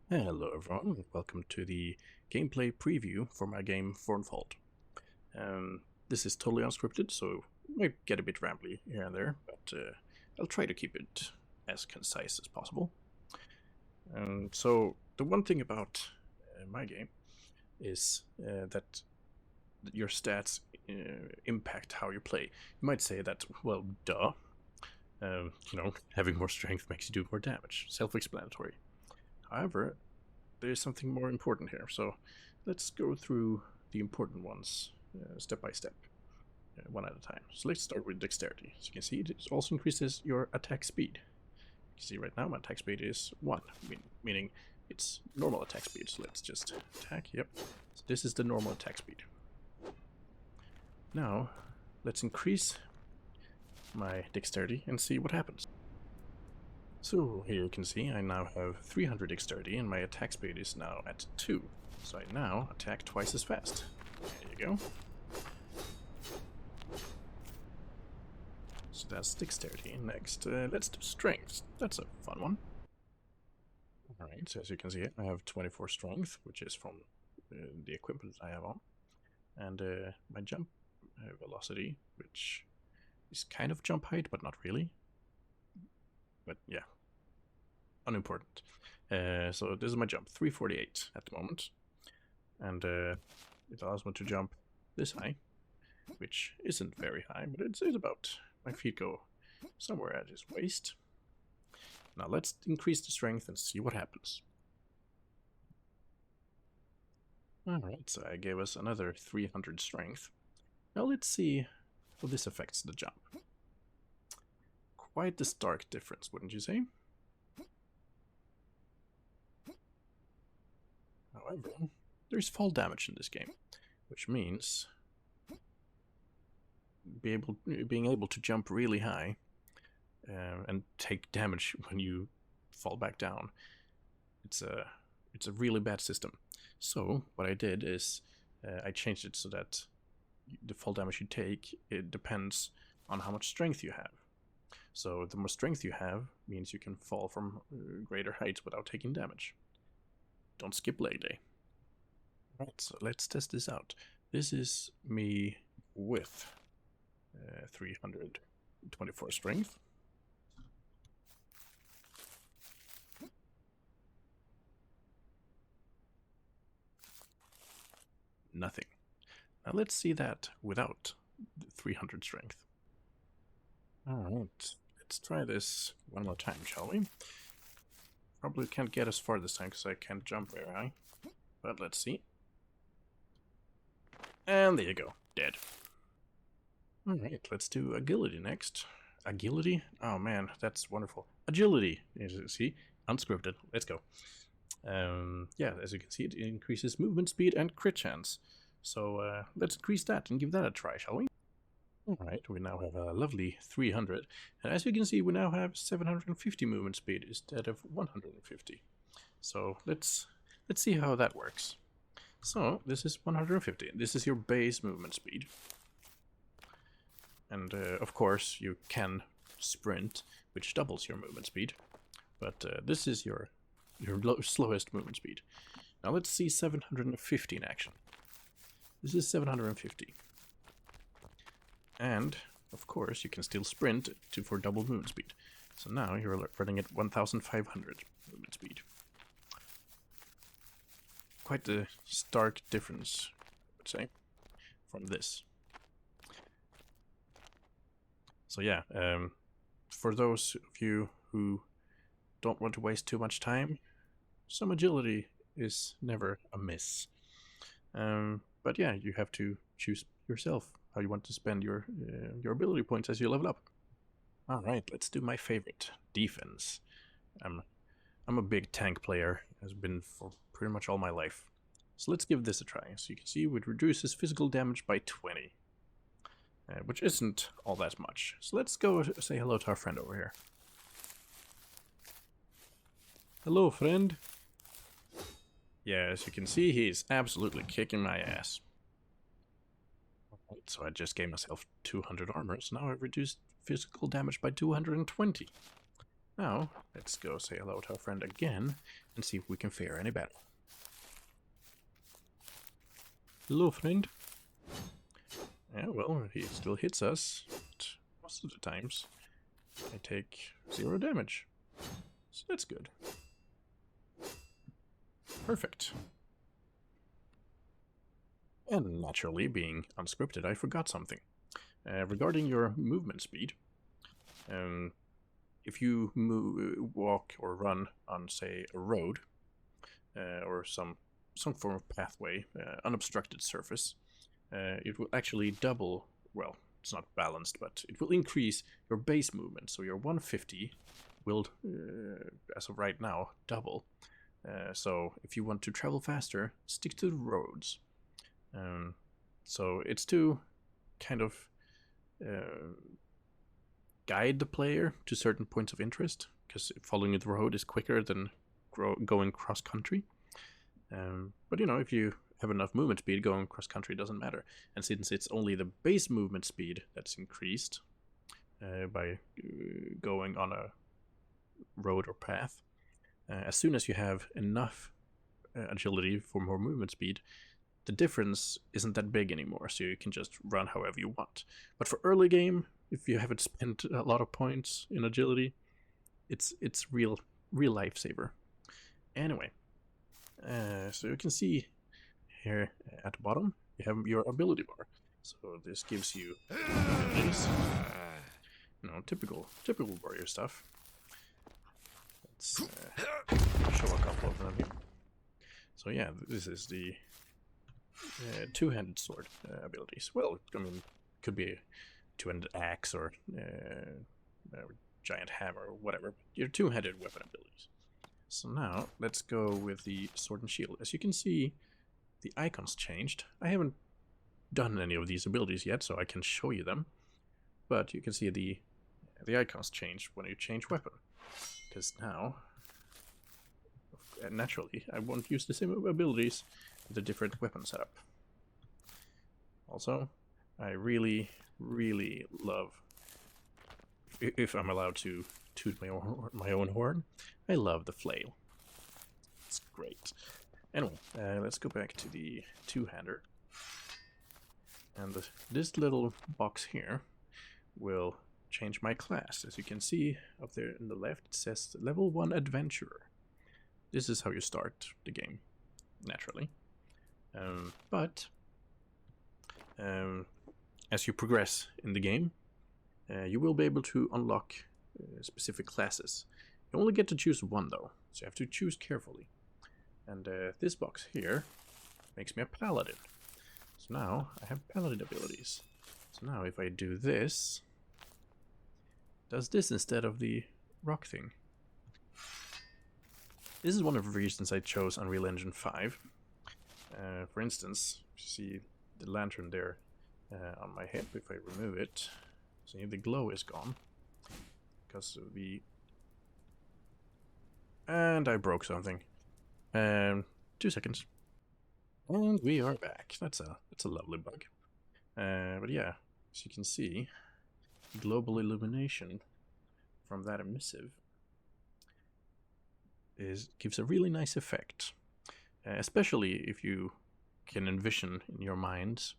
Hello everyone, welcome to the gameplay preview for my game Forn. This is totally unscripted, so it might get a bit rambly here and there, but I'll try to keep it as concise as possible. So the one thing about my game is that your stats impact how you play. You might say that, well, duh. Having more strength makes you do more damage. Self-explanatory. However, there's something more important here, so let's go through the important ones step by step, one at a time. So let's start with dexterity. As you can see, it also increases your attack speed. You can see right now my attack speed is 1, meaning it's normal attack speed. So let's just attack, yep. So this is the normal attack speed. Now, let's increase my dexterity and see what happens. So here you can see I now have 300 dexterity and my attack speed is now at 2. So I now attack twice as fast. There you go. So that's dexterity. Next, let's do strength. That's a fun one. Alright, so as you can see I have 24 strength, which is from the equipment I have on. And my jump velocity, which is kind of jump height, but not really. But yeah, unimportant. So this is my jump, 348 at the moment. And it allows me to jump this high, which isn't very high, but it's about, my feet go somewhere at his waist. Now let's increase the strength and see what happens. Alright, so I gave us another 300 strength. Now let's see how this affects the jump. Quite a stark difference, wouldn't you say? However, there's fall damage in this game, which means being able to jump really high and take damage when you fall back down. It's a really bad system. So what I did is I changed it so that the fall damage you take, it depends on how much strength you have. So the more strength you have means you can fall from greater heights without taking damage. Don't skip leg day. Right, so let's test this out. This is me with 324 strength. Nothing. Now let's see that without 300 strength. Alright, let's try this one more time, shall we? Probably can't get as far this time because I can't jump very high. But let's see. And there you go, dead. Alright, let's do agility next. Agility? Oh man, that's wonderful. Agility, as you see, unscripted. Let's go. Yeah, as you can see, it increases movement speed and crit chance. So let's increase that and give that a try, shall we? Alright, we now have a lovely 300. And as you can see, we now have 750 movement speed instead of 150. So let's see how that works. So this is 150. This is your base movement speed. And of course you can sprint, which doubles your movement speed. But this is your slowest movement speed. Now let's see 750 in action. This is 750. And of course you can still sprint for double movement speed. So now you're running at 1500 movement speed. Quite a stark difference, I would say, from this. So yeah, for those of you who don't want to waste too much time, some agility is never amiss. But yeah, you have to choose yourself how you want to spend your ability points as you level up. All right, let's do my favorite, defense. I'm a big tank player, has been for pretty much all my life. So let's give this a try. So you can see it reduces physical damage by 20, which isn't all that much. So let's go say hello to our friend over here. Hello, friend. Yeah, as you can see, he's absolutely kicking my ass. Alright, so I just gave myself 200 armor, so now I've reduced physical damage by 220. Now, let's go say hello to our friend again and see if we can fare any better. Hello, friend. Yeah, well, he still hits us, but most of the times I take 0 damage. So that's good. Perfect. And naturally, being unscripted, I forgot something. Regarding your movement speed, if you walk or run on, say, a road or some form of pathway, unobstructed surface, it will actually double. Well, it's not balanced, but it will increase your base movement. So your 150 will, as of right now, double. So if you want to travel faster, stick to the roads. So it's to kind of guide the player to certain points of interest, because following the road is quicker than going cross country. But you know, if you have enough movement speed, going cross country doesn't matter. And since it's only the base movement speed that's increased by going on a road or path, as soon as you have enough agility for more movement speed, the difference isn't that big anymore, so you can just run however you want. But for early game, if you haven't spent a lot of points in agility, it's real lifesaver. Anyway, so you can see here at the bottom you have your ability bar. So this gives you abilities, you know, typical warrior stuff. Let's show a couple of them here. So yeah, this is the two-handed sword abilities. Well, I mean, could be a two-handed axe or giant hammer or whatever. Your two-handed weapon abilities. So now let's go with the sword and shield. As you can see, the icons changed. I haven't done any of these abilities yet, so I can show you them. But you can see the icons change when you change weapon. Because now, naturally, I won't use the same abilities with a different weapon setup. Also, I really love, if I'm allowed to toot my own horn, I love the flail. It's great. Anyway, let's go back to the two-hander. And this little box here will change my class. As you can see up there in the left, it says level 1 adventurer. This is how you start the game, naturally. But as you progress in the game, you will be able to unlock specific classes. You only get to choose one though, so you have to choose carefully. And this box here makes me a paladin. So now I have paladin abilities. So now if I do this, it does this instead of the rock thing. This is one of the reasons I chose Unreal Engine 5. For instance, you see the lantern there on my head. If I remove it, see the glow is gone because of the... And I broke something. 2 seconds. And we are back. That's a lovely bug. But yeah, as you can see, global illumination from that emissive gives a really nice effect, especially if you can envision in your minds.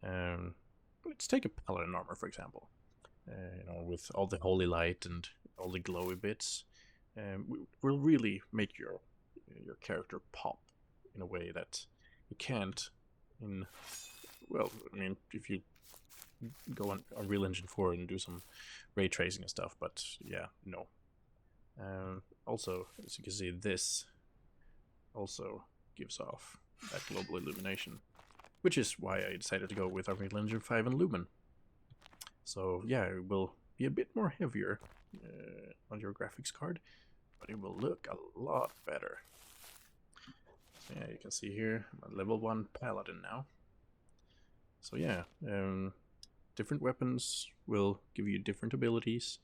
Let's take a paladin armor, for example. You know, with all the holy light and all the glowy bits, will really make your character pop in a way that you can't in... Well, I mean, if you go on Unreal Engine 4 and do some ray tracing and stuff, but yeah, no. Also, as you can see, this also gives off that global illumination, which is why I decided to go with Unreal Engine 5 and Lumen. So yeah, it will be a bit more heavier on your graphics card, but it will look a lot better. So yeah, you can see here, I'm a level 1 paladin now. So yeah, different weapons will give you different abilities.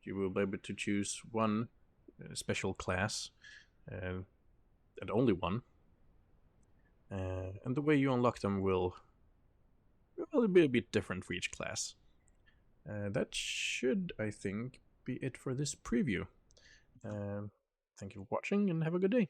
You will be able to choose one special class, and only one. And the way you unlock them will be a bit different for each class. That should, I think, be it for this preview. Thank you for watching and have a good day.